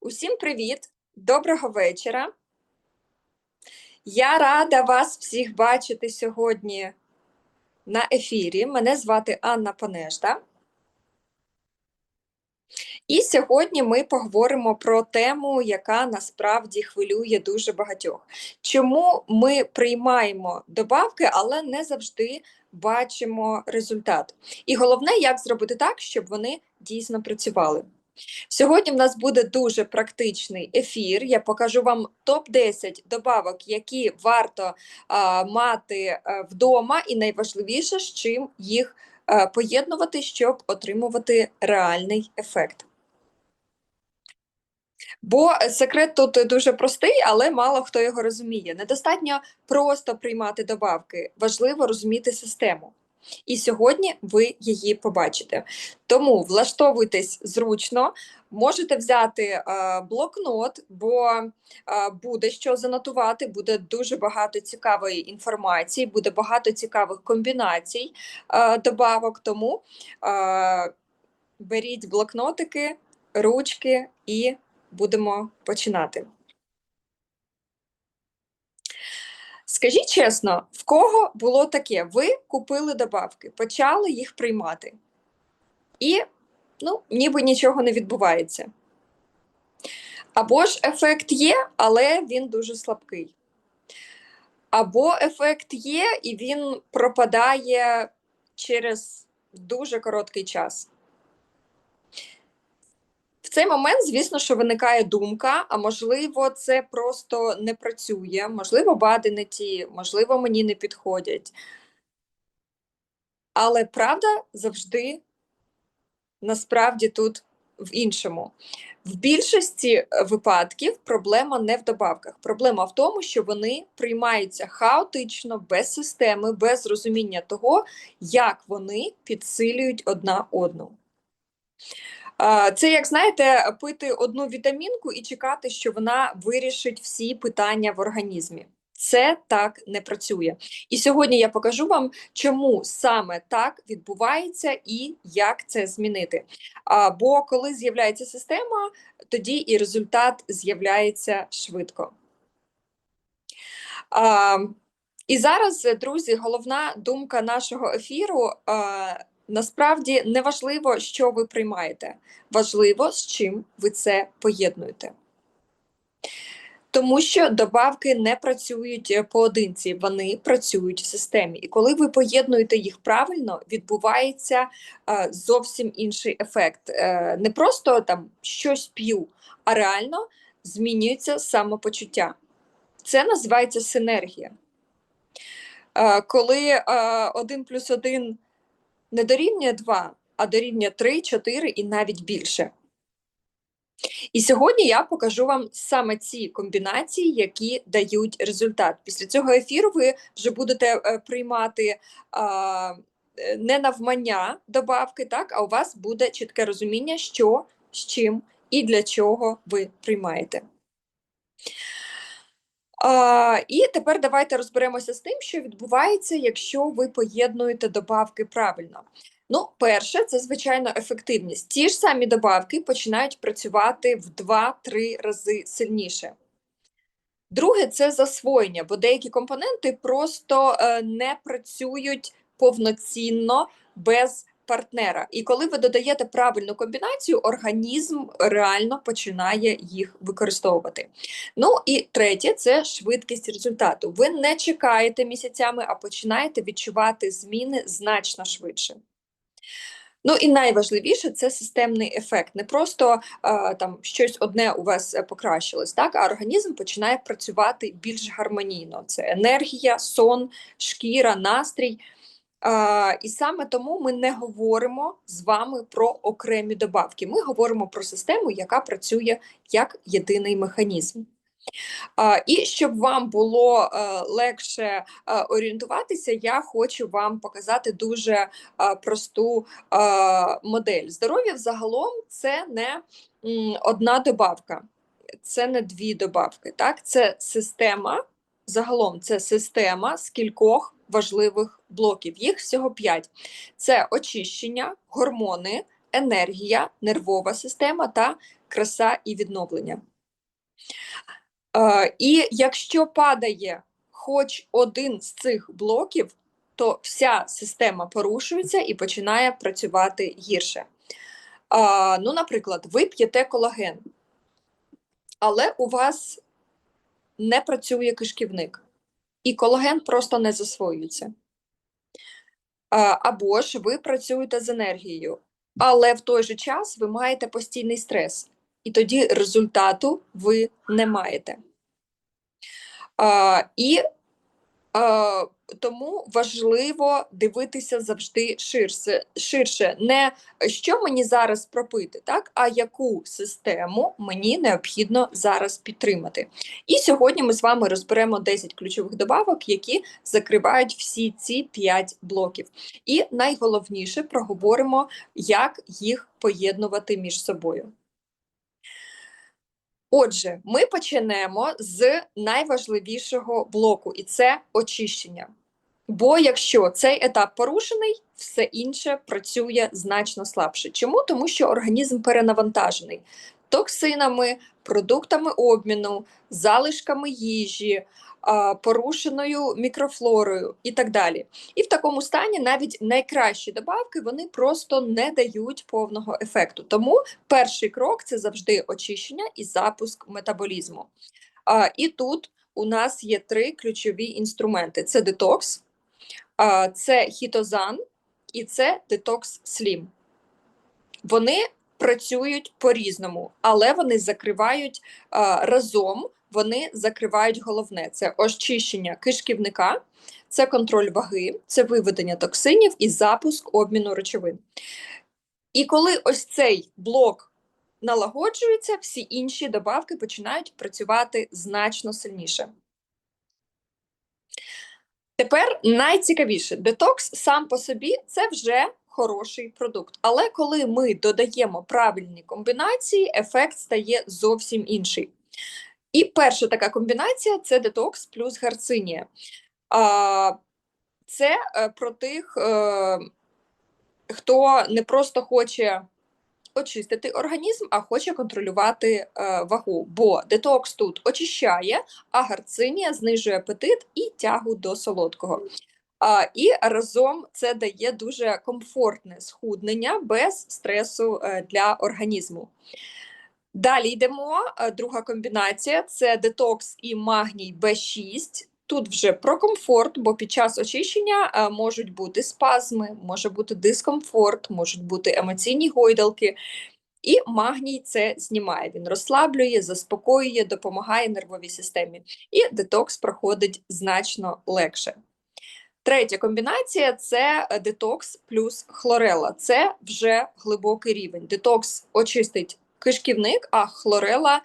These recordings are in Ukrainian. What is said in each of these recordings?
Усім привіт! Доброго вечора! Я рада вас всіх бачити сьогодні на ефірі. Мене звати Анна Понежда. І сьогодні ми поговоримо про тему, яка насправді хвилює дуже багатьох. Чому ми приймаємо добавки, але не завжди бачимо результат? І головне, як зробити так, щоб вони дійсно працювали. Сьогодні в нас буде дуже практичний ефір. Я покажу вам топ-10 добавок, які варто мати вдома, і найважливіше, з чим їх поєднувати, щоб отримувати реальний ефект. Бо секрет тут дуже простий, але мало хто його розуміє. Недостатньо просто приймати добавки, важливо розуміти систему. І сьогодні ви її побачите. Тому влаштовуйтесь зручно, можете взяти блокнот, бо буде що занотувати, буде дуже багато цікавої інформації, буде багато цікавих комбінацій добавок. Тому беріть блокнотики, ручки і будемо починати. Скажіть чесно, в кого було таке? Ви купили добавки, почали їх приймати. І, ніби нічого не відбувається. Або ж ефект є, але він дуже слабкий. Або ефект є, і він пропадає через дуже короткий час. В цей момент, звісно, що виникає думка, а можливо, це просто не працює, можливо, БАДи не ті, можливо, мені не підходять. Але правда завжди, насправді, тут в іншому. В більшості випадків проблема не в добавках. Проблема в тому, що вони приймаються хаотично, без системи, без розуміння того, як вони підсилюють одна одну. Це, як, знаєте, пити одну вітамінку і чекати, що вона вирішить всі питання в організмі. Це так не працює. І сьогодні я покажу вам, чому саме так відбувається і як це змінити. Бо коли з'являється система, тоді і результат з'являється швидко. І зараз, друзі, головна думка нашого ефіру – насправді не важливо, що ви приймаєте. Важливо, з чим ви це поєднуєте. Тому що добавки не працюють поодинці, вони працюють в системі. І коли ви поєднуєте їх правильно, відбувається зовсім інший ефект. Не просто там щось п'ю, а реально змінюється самопочуття. Це називається синергія. Коли 1 плюс 1 не дорівнює 2, а дорівнює 3, 4 і навіть більше. І сьогодні я покажу вам саме ці комбінації, які дають результат. Після цього ефіру ви вже будете приймати не навмання добавки, так, а у вас буде чітке розуміння, що, з чим і для чого ви приймаєте. І тепер давайте розберемося з тим, що відбувається, якщо ви поєднуєте добавки правильно. Перше, це, звичайно, ефективність. Ті ж самі добавки починають працювати в 2-3 рази сильніше. Друге, це засвоєння, бо деякі компоненти просто не працюють повноцінно без партнера. І коли ви додаєте правильну комбінацію, організм реально починає їх використовувати. І третє, це швидкість результату. Ви не чекаєте місяцями, а починаєте відчувати зміни значно швидше. І найважливіше – це системний ефект. Не просто там щось одне у вас покращилось, так? А організм починає працювати більш гармонійно. Це енергія, сон, шкіра, настрій. І саме тому ми не говоримо з вами про окремі добавки. Ми говоримо про систему, яка працює як єдиний механізм. І щоб вам було легше орієнтуватися, я хочу вам показати дуже просту модель. Здоров'я взагалом це не одна добавка, це не 2 добавки. Так? Це система, загалом це система з кількох важливих блоків. Їх всього 5. Це очищення, гормони, енергія, нервова система та краса і відновлення. І якщо падає хоч один з цих блоків, то вся система порушується і починає працювати гірше. Ну, наприклад, ви п'єте колаген, але у вас не працює кишківник, і колаген просто не засвоюється. Або ж ви працюєте з енергією, але в той же час ви маєте постійний стрес, і тоді результату ви не маєте. І тому важливо дивитися завжди ширше. Не що мені зараз пропити, так, а яку систему мені необхідно зараз підтримати. І сьогодні ми з вами розберемо 10 ключових добавок, які закривають всі ці 5 блоків. І найголовніше проговоримо, як їх поєднувати між собою. Отже, ми почнемо з найважливішого блоку, і це очищення. Бо якщо цей етап порушений, все інше працює значно слабше. Чому? Тому що організм перенавантажений токсинами, продуктами обміну, залишками їжі, порушеною мікрофлорою і так далі. І в такому стані навіть найкращі добавки, вони просто не дають повного ефекту. Тому перший крок – це завжди очищення і запуск метаболізму. І тут у нас є 3 ключові інструменти. Це детокс, це хітозан і це детокс слім. Вони працюють по-різному, але вони закривають разом, вони закривають головне. Це очищення кишківника, це контроль ваги, це виведення токсинів і запуск обміну речовин. І коли ось цей блок налагоджується, всі інші добавки починають працювати значно сильніше. Тепер найцікавіше. Детокс сам по собі – це вже хороший продукт. Але коли ми додаємо правильні комбінації, ефект стає зовсім інший. І перша така комбінація – це детокс плюс гарцинія. Це про тих, хто не просто хоче очистити організм, а хоче контролювати вагу. Бо детокс тут очищає, а гарцинія знижує апетит і тягу до солодкого. І разом це дає дуже комфортне схуднення без стресу для організму. Далі йдемо. Друга комбінація – це детокс і магній В6. Тут вже про комфорт, бо під час очищення можуть бути спазми, може бути дискомфорт, можуть бути емоційні гойдалки. І магній це знімає. Він розслаблює, заспокоює, допомагає нервовій системі. І детокс проходить значно легше. Третя комбінація – це детокс плюс хлорела. Це вже глибокий рівень. Детокс очистить кишківник, а хлорела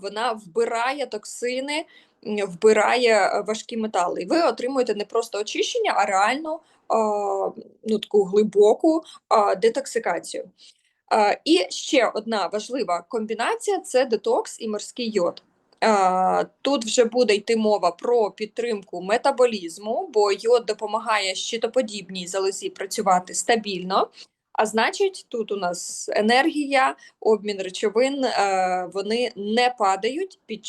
вона вбирає токсини, вбирає важкі метали. І ви отримуєте не просто очищення, а реальну таку глибоку детоксикацію. І ще одна важлива комбінація – це детокс і морський йод. Тут вже буде йти мова про підтримку метаболізму, бо йод допомагає щитоподібній залозі працювати стабільно, а значить, тут у нас енергія, обмін речовин, вони не падають під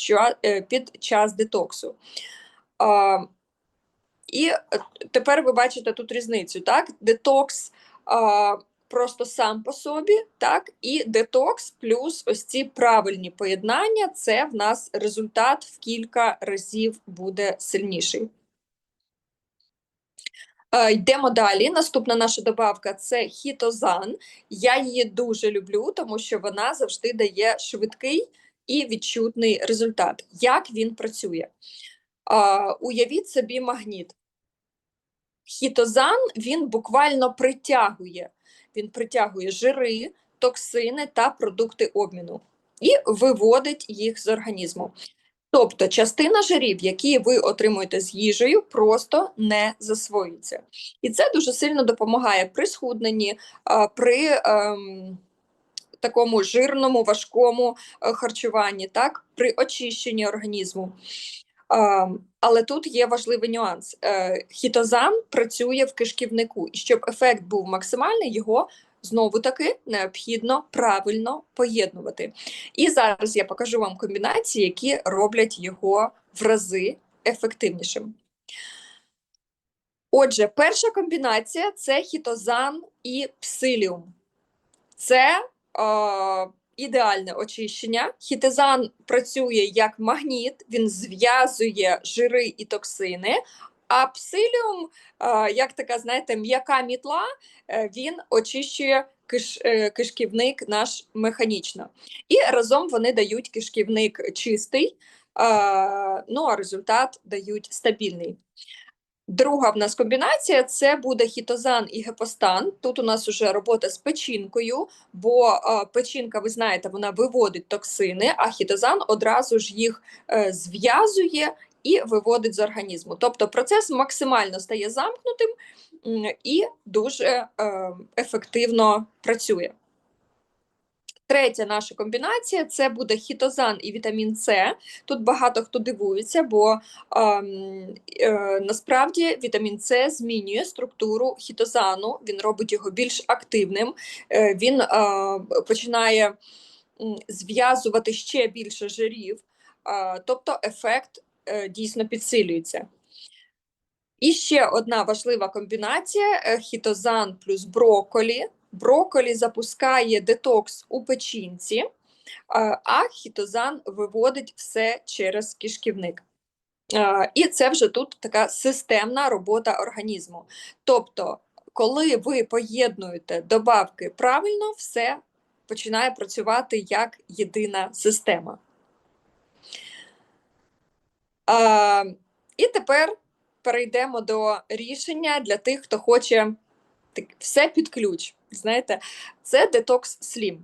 час детоксу. І тепер ви бачите тут різницю, так? Детокс просто сам по собі, так, і детокс плюс ось ці правильні поєднання, це в нас результат в кілька разів буде сильніший. Йдемо далі. Наступна наша добавка – це хітозан. Я її дуже люблю, тому що вона завжди дає швидкий і відчутний результат. Як він працює? Уявіть собі магніт. Хітозан, він буквально притягує. Він притягує жири, токсини та продукти обміну і виводить їх з організму. Тобто частина жирів, які ви отримуєте з їжею, просто не засвоюється. І це дуже сильно допомагає при схудненні, при такому жирному, важкому харчуванні, так? При очищенні організму. Але тут є важливий нюанс. Хітозан працює в кишківнику, і щоб ефект був максимальний, його знову таки необхідно правильно поєднувати. І зараз я покажу вам комбінації, які роблять його в рази ефективнішим. Отже, перша комбінація – це хітозан і псиліум. Це ідеальне очищення. Хітозан працює як магніт, він зв'язує жири і токсини, а псиліум, як така, знаєте, м'яка мітла, він очищує кишківник наш механічно. І разом вони дають кишківник чистий, ну а результат дають стабільний. Друга в нас комбінація – це буде хітозан і гепостан. Тут у нас вже робота з печінкою, бо печінка, ви знаєте, вона виводить токсини, а хітозан одразу ж їх зв'язує і виводить з організму. Тобто процес максимально стає замкнутим і дуже ефективно працює. Третя наша комбінація – це буде хітозан і вітамін С. Тут багато хто дивується, бо насправді вітамін С змінює структуру хітозану, він робить його більш активним, він починає зв'язувати ще більше жирів, тобто ефект дійсно підсилюється. І ще одна важлива комбінація – хітозан плюс брокколі. Брокколі запускає детокс у печінці, а хітозан виводить все через кишківник. І це вже тут така системна робота організму. Тобто, коли ви поєднуєте добавки правильно, все починає працювати як єдина система. І тепер перейдемо до рішення для тих, хто хоче все під ключ. Знаєте, це Detox Slim.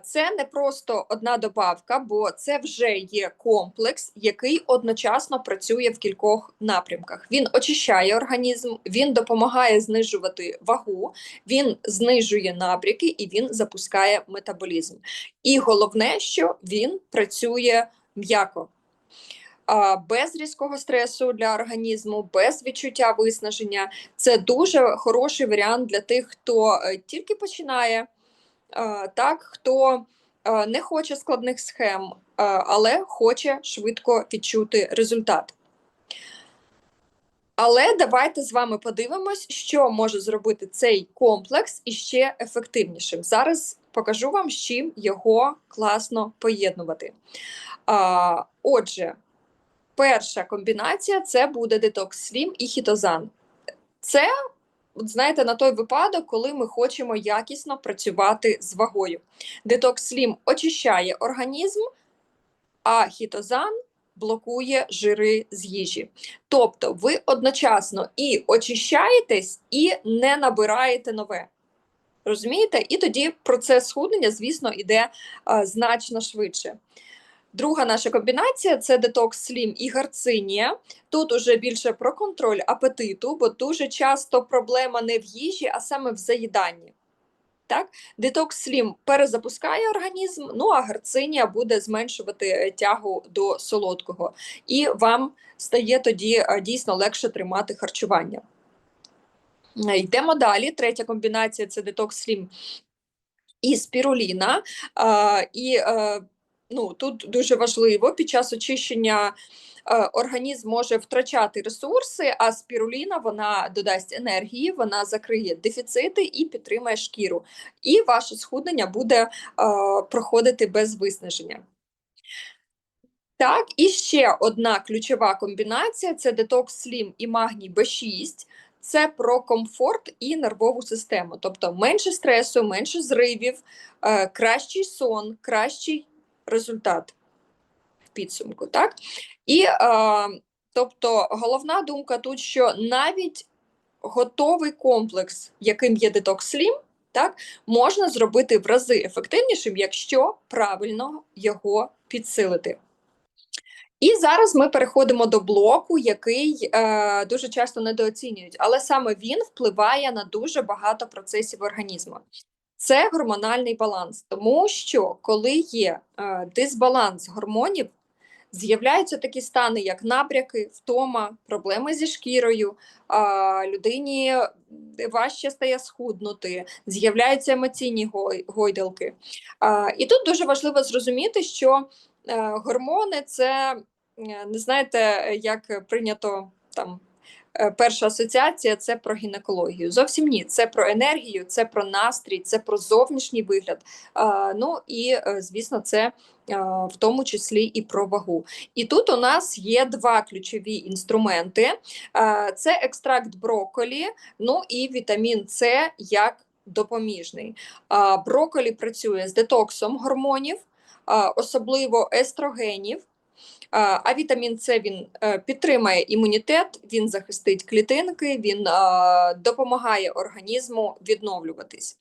Це не просто одна добавка, бо це вже є комплекс, який одночасно працює в кількох напрямках. Він очищає організм, він допомагає знижувати вагу, він знижує набряки і він запускає метаболізм. І головне, що він працює м'яко. Без різкого стресу для організму, без відчуття виснаження. Це дуже хороший варіант для тих, хто тільки починає, так, хто не хоче складних схем, але хоче швидко відчути результат. Але давайте з вами подивимось, що може зробити цей комплекс іще ефективнішим. Зараз покажу вам, з чим його класно поєднувати. Отже, перша комбінація – це буде Detox Slim і хітозан. Це, от знаєте, на той випадок, коли ми хочемо якісно працювати з вагою. Detox Slim очищає організм, а хітозан блокує жири з їжі. Тобто ви одночасно і очищаєтесь, і не набираєте нове. Розумієте? І тоді процес схуднення, звісно, йде значно швидше. Друга наша комбінація – це Detox Slim і гарцинія. Тут уже більше про контроль апетиту, бо дуже часто проблема не в їжі, а саме в заїданні. Так? Detox Slim перезапускає організм, ну а гарцинія буде зменшувати тягу до солодкого. І вам стає тоді дійсно легше тримати харчування. Йдемо далі. Третя комбінація – це Detox Slim і спіруліна. Ну, тут дуже важливо, під час очищення організм може втрачати ресурси, а спіруліна, вона додасть енергії, вона закриє дефіцити і підтримає шкіру. І ваше схуднення буде проходити без виснаження. Так, і ще одна ключова комбінація – це Detox Slim і магній B6. Це про комфорт і нервову систему. Тобто менше стресу, менше зривів, кращий сон, кращий результат в підсумку, так? І, тобто, головна думка тут, що навіть готовий комплекс, яким є Detox Slim, так, можна зробити в рази ефективнішим, якщо правильно його підсилити. І зараз ми переходимо до блоку, який дуже часто недооцінюють, але саме він впливає на дуже багато процесів організму. Це гормональний баланс, тому що коли є дисбаланс гормонів, З'являються такі стани, як набряки, втома, проблеми зі шкірою, людині важче стає схуднути, з'являються емоційні гойдалки. І тут дуже важливо зрозуміти, що гормони це, не знаєте, як прийнято там. Перша асоціація це про гінекологію. Зовсім ні, це про енергію, це про настрій, це про зовнішній вигляд. Ну і, звісно, це в тому числі і про вагу. І тут у нас є два ключові інструменти: це екстракт брокколі, ну і вітамін С як допоміжний. Брокколі працює з детоксом гормонів, особливо естрогенів. А вітамін С він підтримає імунітет, він захистить клітинки, він допомагає організму відновлюватись.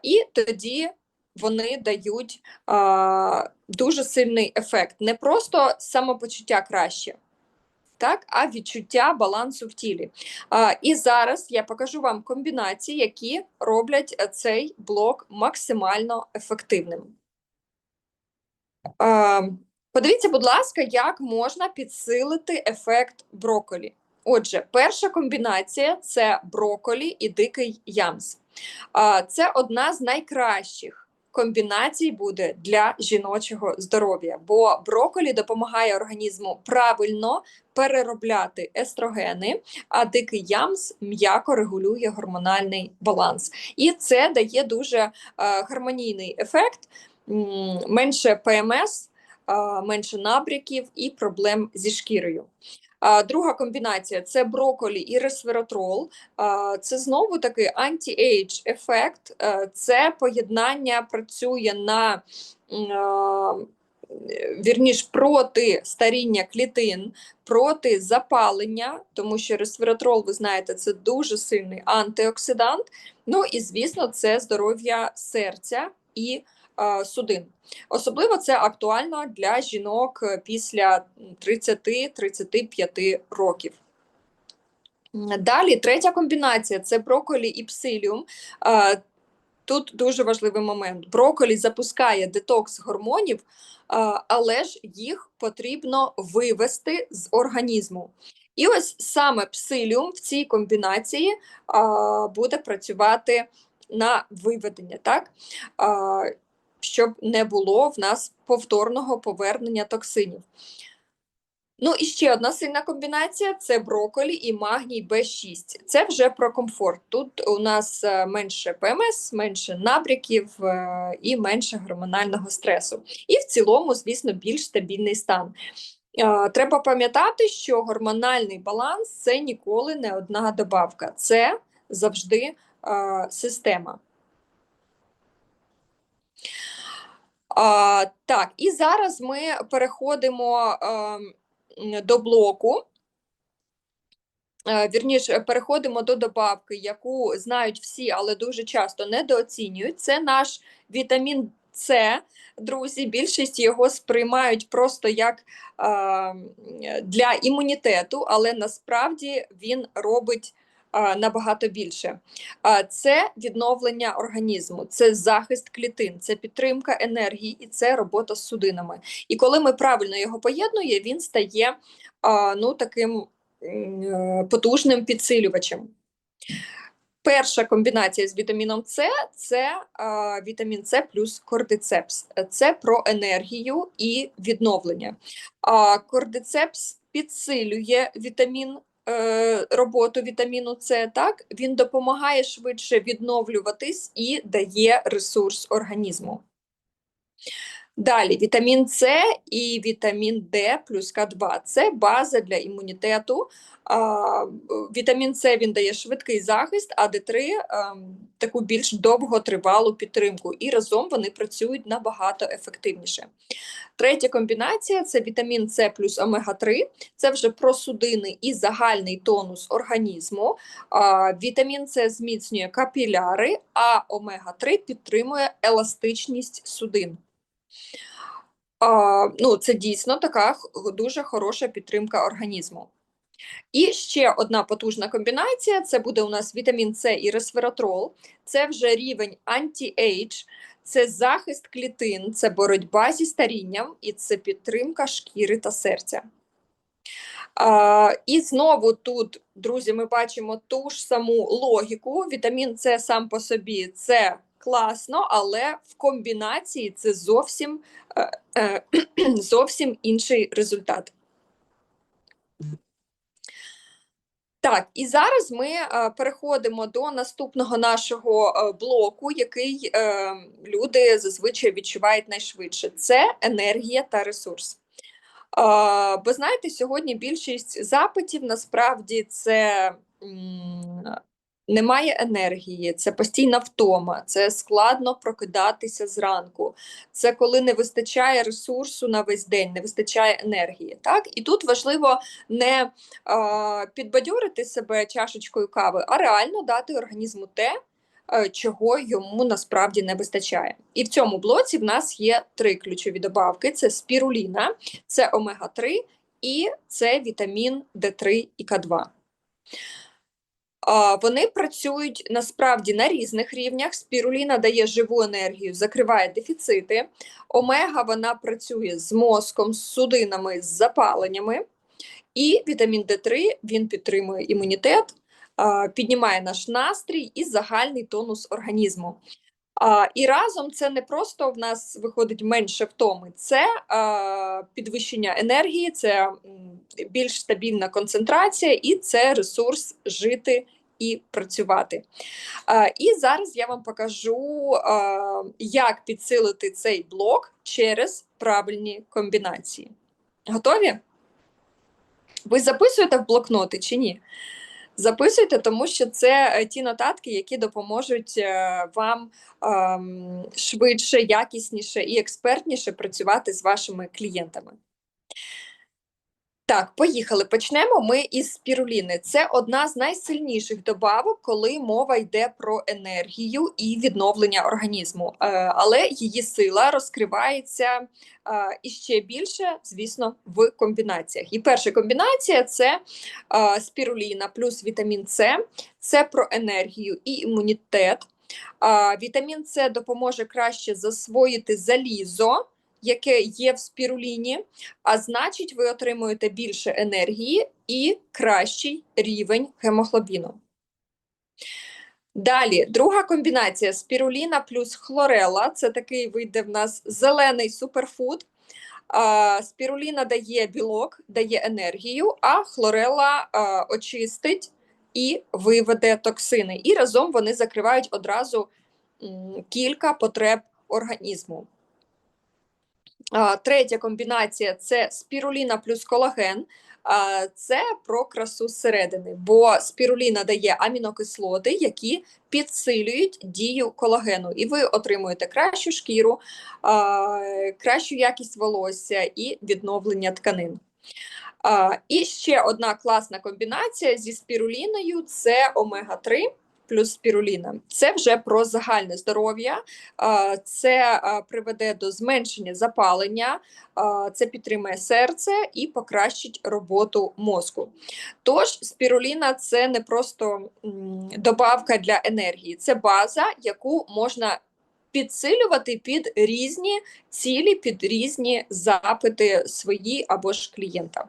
І тоді вони дають дуже сильний ефект. Не просто самопочуття краще, так, а відчуття балансу в тілі. І зараз я покажу вам комбінації, які роблять цей блок максимально ефективним. Подивіться, будь ласка, як можна підсилити ефект брокколі. Отже, перша комбінація – це брокколі і дикий ямс. Це одна з найкращих комбінацій буде для жіночого здоров'я, бо брокколі допомагає організму правильно переробляти естрогени, а дикий ямс м'яко регулює гормональний баланс. І це дає дуже гармонійний ефект, менше ПМС, менше набряків і проблем зі шкірою. Друга комбінація – це брокколі і ресвератрол. Це знову таки анті-ейдж ефект. Це поєднання працює на вірніш проти старіння клітин, проти запалення, тому що ресвератрол, ви знаєте, це дуже сильний антиоксидант. Ну і, звісно, це здоров'я серця і судин. Особливо це актуально для жінок після 30-35 років. Далі, третя комбінація – це брокколі і псиліум. Тут дуже важливий момент. Брокколі запускає детокс гормонів, але ж їх потрібно вивести з організму. І ось саме псиліум в цій комбінації буде працювати на виведення, так? Щоб не було в нас повторного повернення токсинів. Ну і ще одна сильна комбінація – це брокколі і магній В6. Це вже про комфорт. Тут у нас менше ПМС, менше набряків і менше гормонального стресу. І в цілому, звісно, більш стабільний стан. Треба пам'ятати, що гормональний баланс – це ніколи не одна добавка. Це завжди система. Так, і зараз ми переходимо до блоку, вірніше, переходимо до добавки, яку знають всі, але дуже часто недооцінюють. Це наш вітамін С. Друзі, більшість його сприймають просто як для імунітету, але насправді він робить набагато більше. Це відновлення організму, це захист клітин, це підтримка енергії і це робота з судинами. І коли ми правильно його поєднуємо, він стає таким потужним підсилювачем. Перша комбінація з вітаміном С – це вітамін С плюс кортицепс. Це про енергію і відновлення. Кортицепс підсилює роботу вітаміну С, так? Він допомагає швидше відновлюватись і дає ресурс організму. Далі, вітамін С і вітамін Д плюс К2 – це база для імунітету. Вітамін С він дає швидкий захист, а Д3 – таку більш довготривалу підтримку. І разом вони працюють набагато ефективніше. Третя комбінація – це вітамін С плюс омега-3. Це вже про судини і загальний тонус організму. Вітамін С зміцнює капіляри, а омега-3 підтримує еластичність судин. Це дійсно така дуже хороша підтримка організму. І ще одна потужна комбінація – це буде у нас вітамін С і ресвератрол. Це вже рівень анті-ейдж, це захист клітин, це боротьба зі старінням і це підтримка шкіри та серця. І знову тут, друзі, ми бачимо ту ж саму логіку. Вітамін С сам по собі це класно, але в комбінації це зовсім інший результат. Так, і зараз ми переходимо до наступного нашого блоку, який люди зазвичай відчувають найшвидше. Це енергія та ресурс. Бо знаєте, сьогодні більшість запитів насправді це немає енергії, це постійна втома, це складно прокидатися зранку, це коли не вистачає ресурсу на весь день, не вистачає енергії. Так? І тут важливо не підбадьорити себе чашечкою кави, а реально дати організму те, чого йому насправді не вистачає. І в цьому блоці в нас є 3 ключові добавки: це спіруліна, це омега-3 і це вітамін D3 і К2. Вони працюють насправді на різних рівнях. Спіруліна дає живу енергію, закриває дефіцити. Омега, вона працює з мозком, з судинами, з запаленнями. І вітамін D3, він підтримує імунітет, піднімає наш настрій і загальний тонус організму. І разом це не просто в нас виходить менше втоми, це підвищення енергії, це більш стабільна концентрація і це ресурс жити і працювати. І зараз я вам покажу, як підсилити цей блок через правильні комбінації. Готові? Ви записуєте в блокноти чи ні? Записуйте, тому що це ті нотатки, які допоможуть вам швидше, якісніше і експертніше працювати з вашими клієнтами. Так, поїхали. Почнемо ми із спіруліни. Це одна з найсильніших добавок, коли мова йде про енергію і відновлення організму. Але її сила розкривається іще більше, звісно, в комбінаціях. І перша комбінація – це спіруліна плюс вітамін С. Це про енергію і імунітет. Вітамін С допоможе краще засвоїти залізо, яке є в спіруліні, а значить, ви отримуєте більше енергії і кращий рівень гемоглобіну. Далі, друга комбінація – спіруліна плюс хлорела. Це такий вийде в нас зелений суперфуд. Спіруліна дає білок, дає енергію, а хлорела очистить і виведе токсини. І разом вони закривають одразу кілька потреб організму. Третя комбінація – це спіруліна плюс колаген. Це про красу зсередини, бо спіруліна дає амінокислоти, які підсилюють дію колагену. І ви отримуєте кращу шкіру, кращу якість волосся і відновлення тканин. І ще одна класна комбінація зі спіруліною – це омега-3 плюс спіруліна. Це вже про загальне здоров'я, це приведе до зменшення запалення, це підтримує серце і покращить роботу мозку. Тож спіруліна – це не просто добавка для енергії, це база, яку можна підсилювати під різні цілі, під різні запити свої або ж клієнта.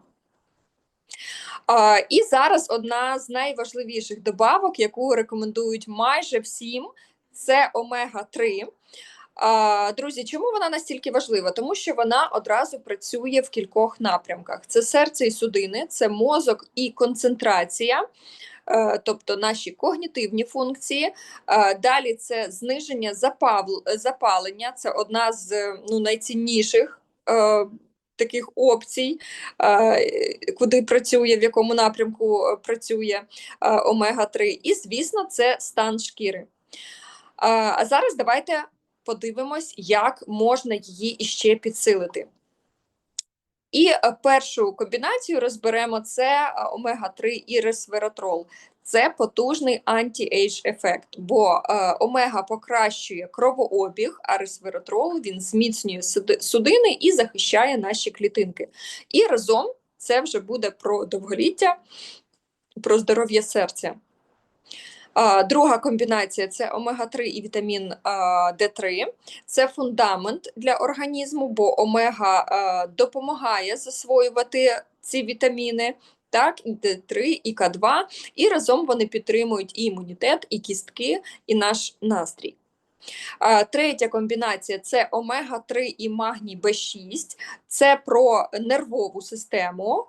І зараз одна з найважливіших добавок, яку рекомендують майже всім, це омега-3. Друзі, чому вона настільки важлива? Тому що вона одразу працює в кількох напрямках. Це серце і судини, це мозок і концентрація, тобто наші когнітивні функції. Далі це зниження запалення, це одна з найцінніших таких опцій, куди працює, в якому напрямку працює омега-3. І, звісно, це стан шкіри. А зараз давайте подивимось, як можна її іще підсилити. І першу комбінацію розберемо – це омега-3 і ресвератрол. Це потужний анті-ейдж ефект, бо омега покращує кровообіг, а ресвератрол він зміцнює судини і захищає наші клітинки. І разом це вже буде про довголіття, про здоров'я серця. Друга комбінація це омега-3 і вітамін Д3. Це фундамент для організму, бо омега допомагає засвоювати ці вітаміни, так, і Д3, і К2, і разом вони підтримують і імунітет, і кістки, і наш настрій. Третя комбінація це омега-3 і магній Б6. Це про нервову систему,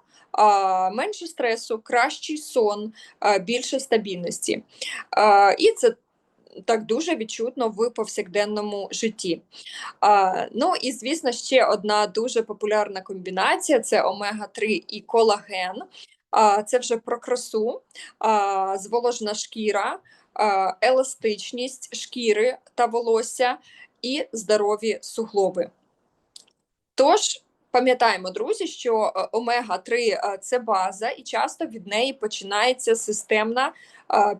менше стресу, кращий сон, більше стабільності. І це так дуже відчутно в повсякденному житті. Ну і, звісно, ще одна дуже популярна комбінація – це омега-3 і колаген. Це вже про красу, зволожена шкіра, еластичність шкіри та волосся і здорові суглоби. Тож, пам'ятаємо, друзі, що омега-3 – це база, і часто від неї починається системна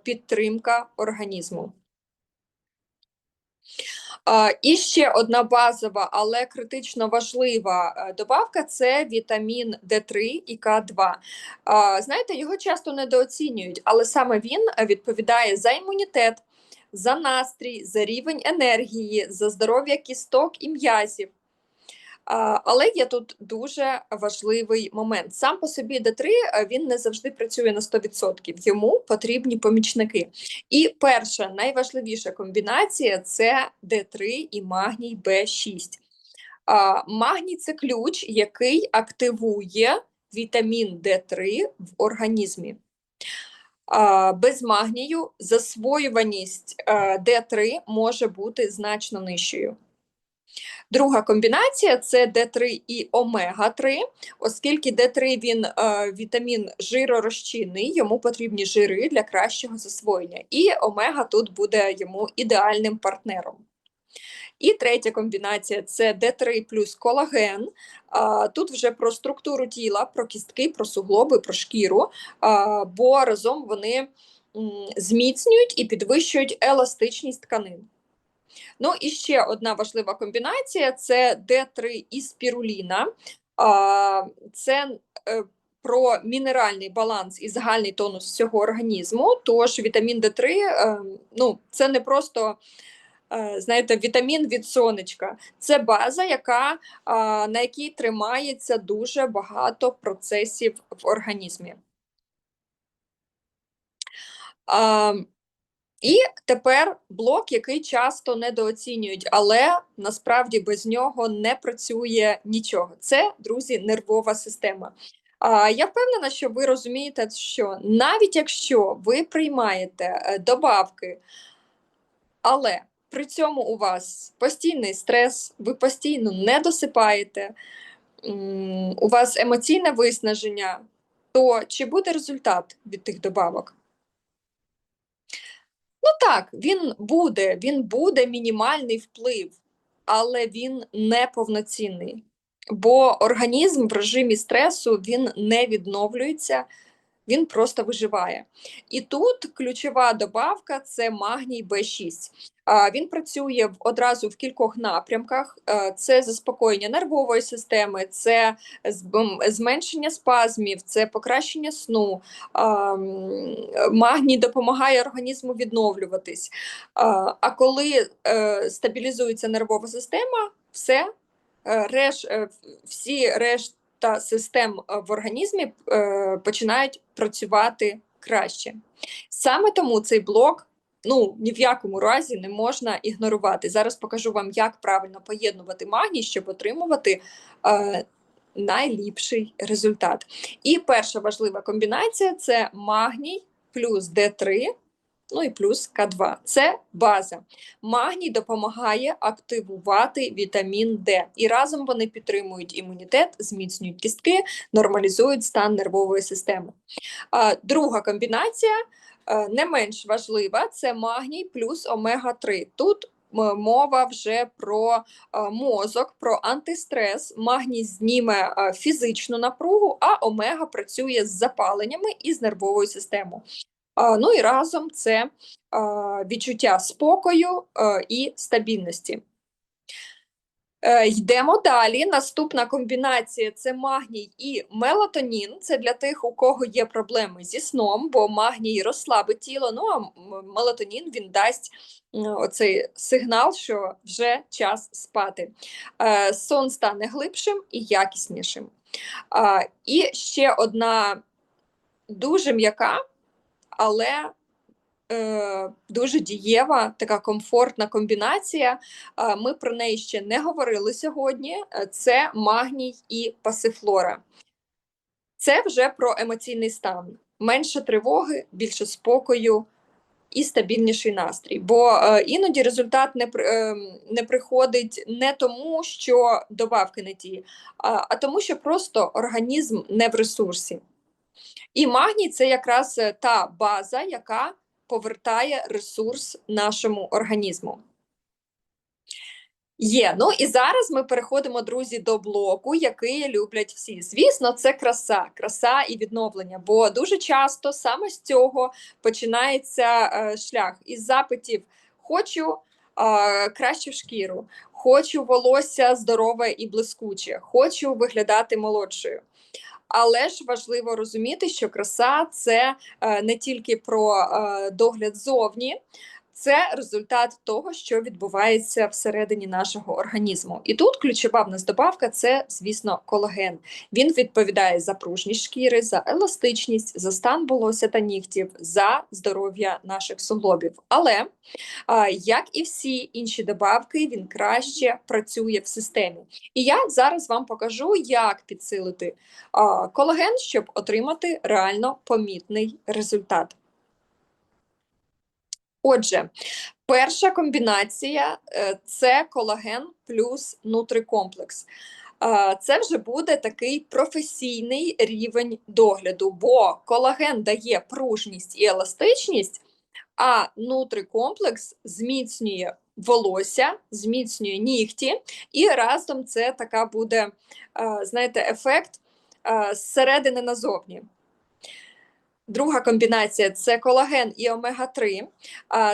підтримка організму. І ще одна базова, але критично важлива добавка – це вітамін Д3 і К2. Знаєте, його часто недооцінюють, але саме він відповідає за імунітет, за настрій, за рівень енергії, за здоров'я кісток і м'язів. Але є тут дуже важливий момент. Сам по собі Д3 він не завжди працює на 100%, йому потрібні помічники. І перша, найважливіша комбінація – це Д3 і магній Б6. Магній – це ключ, який активує вітамін Д3 в організмі. Без магнію засвоюваність Д3 може бути значно нижчою. Друга комбінація – це Д3 і омега-3, оскільки Д3 він вітамін жиророзчинний, йому потрібні жири для кращого засвоєння, і омега тут буде йому ідеальним партнером. І третя комбінація – це Д3 плюс колаген. Тут вже про структуру тіла, про кістки, про суглоби, про шкіру, бо разом вони зміцнюють і підвищують еластичність тканин. Ну і ще одна важлива комбінація – це Д3 і спіруліна. Це про мінеральний баланс і загальний тонус всього організму. Тож вітамін Д3 ну, це не просто, знаєте, вітамін від сонечка. Це база, на якій тримається дуже багато процесів в організмі. І тепер блок, який часто недооцінюють, але насправді без нього не працює нічого. Це, друзі, нервова система. Я впевнена, що ви розумієте, що навіть якщо ви приймаєте добавки, але при цьому у вас постійний стрес, ви постійно не досипаєте, у вас емоційне виснаження, то чи буде результат від тих добавок? Ну так, він буде мінімальний вплив, але він не повноцінний. Бо організм в режимі стресу він не відновлюється, він просто виживає. І тут ключова добавка – це магній Б6. Він працює одразу в кількох напрямках. Це заспокоєння нервової системи, це зменшення спазмів, це покращення сну. Магній допомагає організму відновлюватись. А коли стабілізується нервова система, всі решта систем в організмі починають працювати краще. Саме тому цей блок ні в якому разі не можна ігнорувати. Зараз покажу вам, як правильно поєднувати магній, щоб отримувати найліпший результат. І перша важлива комбінація – це магній плюс Д3, ну і плюс К2. Це база. Магній допомагає активувати вітамін Д. І разом вони підтримують імунітет, зміцнюють кістки, нормалізують стан нервової системи. Друга комбінація, не менш важлива, це магній плюс омега-3. Тут мова вже про мозок, про антистрес. Магній зніме фізичну напругу, а омега працює з запаленнями і з нервовою системою. Ну і разом це відчуття спокою і стабільності. Йдемо далі. Наступна комбінація – це магній і мелатонін. Це для тих, у кого є проблеми зі сном, бо магній розслабить тіло, ну а мелатонін він дасть оцей сигнал, що вже час спати. Сон стане глибшим і якіснішим. І ще одна дуже м'яка, але дуже дієва, така комфортна комбінація. Ми про неї ще не говорили сьогодні. Це магній і пасифлора. Це вже про емоційний стан. Менше тривоги, більше спокою і стабільніший настрій. Бо іноді результат не приходить не тому, що добавки не ті, а тому, що просто організм не в ресурсі. І магній – це якраз та база, яка повертає ресурс нашому організму. Ну і зараз ми переходимо, друзі, до блоку, який люблять всі. Звісно, це краса і відновлення, бо дуже часто саме з цього починається шлях. Із запитів «хочу кращу шкіру», «хочу волосся здорове і блискуче», «хочу виглядати молодшою». Але ж важливо розуміти, що краса – це не тільки про догляд зовні, це результат того, що відбувається всередині нашого організму. І тут ключова в нас добавка – це, звісно, колаген. Він відповідає за пружність шкіри, за еластичність, за стан волосся та нігтів, за здоров'я наших суглобів. Але, як і всі інші добавки, він краще працює в системі. І я зараз вам покажу, як підсилити колаген, щоб отримати реально помітний результат. Отже, перша комбінація – це колаген плюс нутрикомплекс. Це вже буде такий професійний рівень догляду, бо колаген дає пружність і еластичність, а нутрикомплекс зміцнює волосся, зміцнює нігті, і разом це така буде, знаєте, ефект зсередини назовні. Друга комбінація – це колаген і омега-3,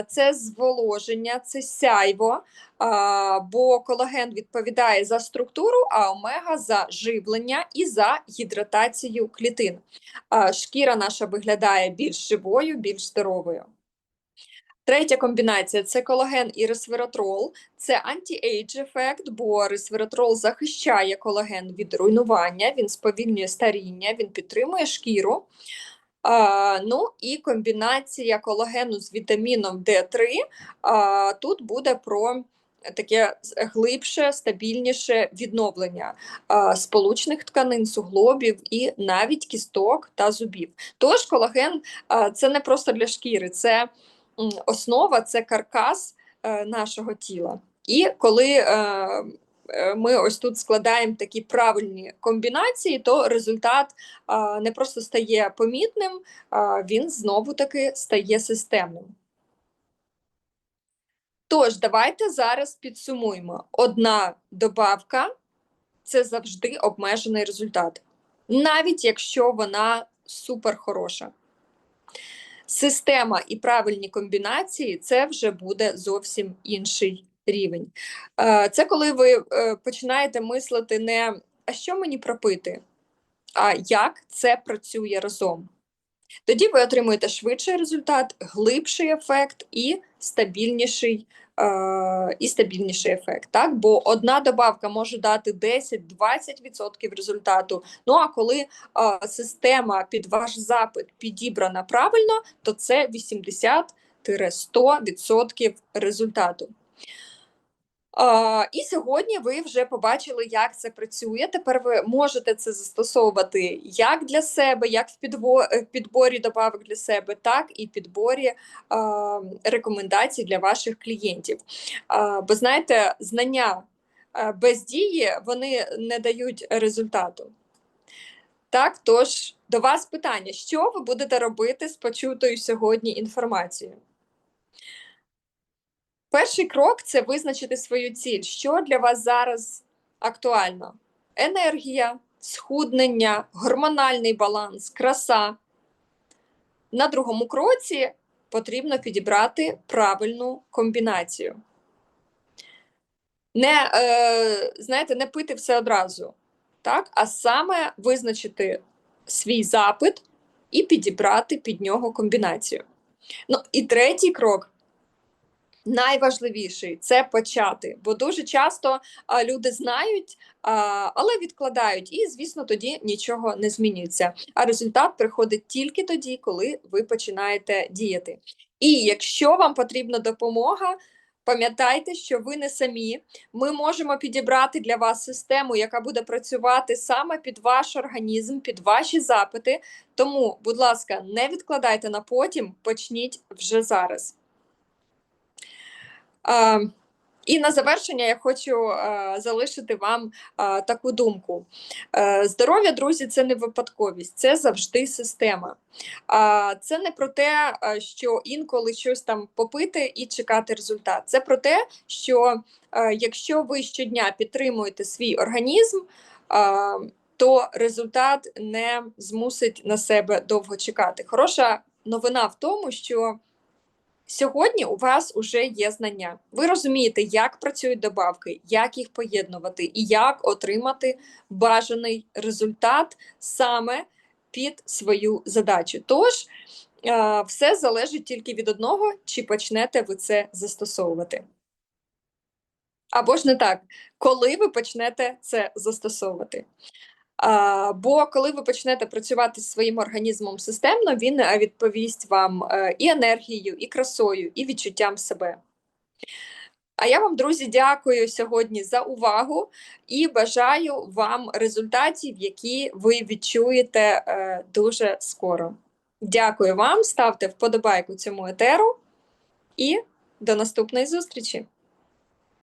це зволоження, це сяйво, бо колаген відповідає за структуру, а омега – за живлення і за гідратацію клітин. Шкіра наша виглядає більш живою, більш здоровою. Третя комбінація – це колаген і ресвератрол. Це анті-ейдж ефект, бо ресвератрол захищає колаген від руйнування, він сповільнює старіння, він підтримує шкіру. Ну і комбінація колагену з вітаміном D3 тут буде про таке глибше, стабільніше відновлення сполучних тканин, суглобів і навіть кісток та зубів. Тож колаген це не просто для шкіри, це основа, це каркас нашого тіла. І коли ми ось тут складаємо такі правильні комбінації, то результат не просто стає помітним, він знову-таки стає системним. Тож, давайте зараз підсумуємо. Одна добавка – це завжди обмежений результат, навіть якщо вона супер хороша. Система і правильні комбінації – це вже буде зовсім інший рівень. Це коли ви починаєте мислити не «а що мені пропити?», а «як це працює разом?». Тоді ви отримуєте швидший результат, глибший ефект і стабільніший ефект. Так? Бо одна добавка може дати 10-20% результату, ну а коли система під ваш запит підібрана правильно, то це 80-100% результату. І сьогодні ви вже побачили, як це працює. Тепер ви можете це застосовувати як для себе, як в підборі добавок для себе, так і в підборі рекомендацій для ваших клієнтів. Бо знаєте, знання без дії, вони не дають результату. Так, тож до вас питання, що ви будете робити з почутою сьогодні інформацією? Перший крок – це визначити свою ціль. Що для вас зараз актуально? Енергія, схуднення, гормональний баланс, краса. На другому кроці потрібно підібрати правильну комбінацію. Знаєте, не пити все одразу, так? А саме визначити свій запит і підібрати під нього комбінацію. Ну і третій крок. Найважливіший це почати, бо дуже часто люди знають, але відкладають, і звісно, тоді нічого не змінюється. А результат приходить тільки тоді, коли ви починаєте діяти. І якщо вам потрібна допомога, пам'ятайте, що ви не самі. Ми можемо підібрати для вас систему, яка буде працювати саме під ваш організм, під ваші запити. Тому, будь ласка, не відкладайте на потім, почніть вже зараз. І на завершення я хочу залишити вам таку думку. Здоров'я, друзі, це не випадковість, це завжди система. Це не про те, що інколи щось там попити і чекати результат. Це про те, що якщо ви щодня підтримуєте свій організм, то результат не змусить на себе довго чекати. Хороша новина в тому, що сьогодні у вас вже є знання. Ви розумієте, як працюють добавки, як їх поєднувати і як отримати бажаний результат саме під свою задачу. Тож, все залежить тільки від одного, чи почнете ви це застосовувати. Або ж не так, коли ви почнете це застосовувати. Бо коли ви почнете працювати зі своїм організмом системно, він відповість вам і енергією, і красою, і відчуттям себе. А я вам, друзі, дякую сьогодні за увагу і бажаю вам результатів, які ви відчуєте дуже скоро. Дякую вам, ставте вподобайку цьому етеру і до наступної зустрічі!